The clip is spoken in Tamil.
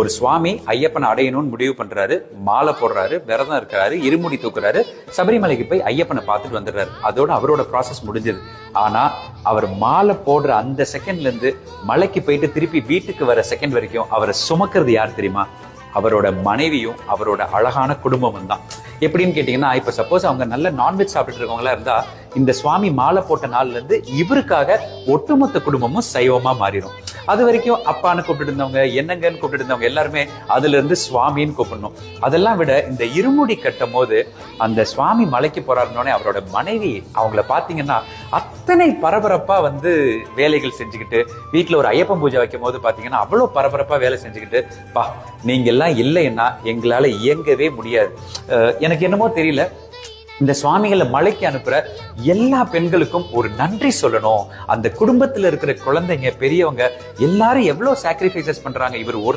ஒரு சுவாமி ஐயப்பனை அடையணும்னு முடிவு பண்றாரு, மாலை போடுறாரு, விரதம் இருக்கிறாரு, இருமுடி தூக்குறாரு, சபரிமலைக்கு போய் ஐயப்பனை பார்த்துட்டு வந்துடுறாரு. அதோட அவரோட ப்ராசஸ் முடிஞ்சது. ஆனா அவர் மாலை போடுற அந்த செகண்ட்ல இருந்து மலைக்கு போயிட்டு திருப்பி வீட்டுக்கு வர செகண்ட் வரைக்கும் அவரை சுமக்கிறது யார் தெரியுமா? அவரோட மனைவியும் அவரோட அழகான குடும்பமும் தான். எப்படின்னு கேட்டீங்கன்னா, இப்ப சப்போஸ் அவங்க நல்ல நான்வெஜ் சாப்பிட்டு இருக்கவங்களா இருந்தா இந்த சுவாமி மாலை போட்ட நாள்ல இருந்து இவருக்காக ஒட்டுமொத்த குடும்பமும் சைவமா மாறிடும். அது வரைக்கும் அப்பான்னு கூப்பிட்டு இருந்தவங்க, என்னங்கன்னு கூப்பிட்டு இருந்தவங்க எல்லாருமே அதுல இருந்து சுவாமின்னு கூப்பிடணும். அதெல்லாம் விட இந்த இருமுடி கட்டும் போது அந்த சுவாமி மலைக்கு போறாருன்னோடனே அவரோட மனைவி அவங்கள பாத்தீங்கன்னா அத்தனை பரபரப்பா வேலைகள் செஞ்சுக்கிட்டு, வீட்டுல ஒரு ஐயப்பன் பூஜை வைக்கும் போது பாத்தீங்கன்னா அவ்வளவு பரபரப்பா வேலை செஞ்சுக்கிட்டு, பா நீங்க எல்லாம் இல்லைன்னா எங்களால இயங்கவே முடியாது. எனக்கு என்னமோ தெரியல, இந்த சுவாமிகளை மலைக்கு அனுப்புற எல்லா பெண்களுக்கும் ஒரு நன்றி சொல்லணும். அந்த குடும்பத்துல இருக்கிற குழந்தைங்க, பெரியவங்க எல்லாரும் எவ்வளவு சாக்ரிஃபைசஸ் பண்றாங்க. இவர் ஒரு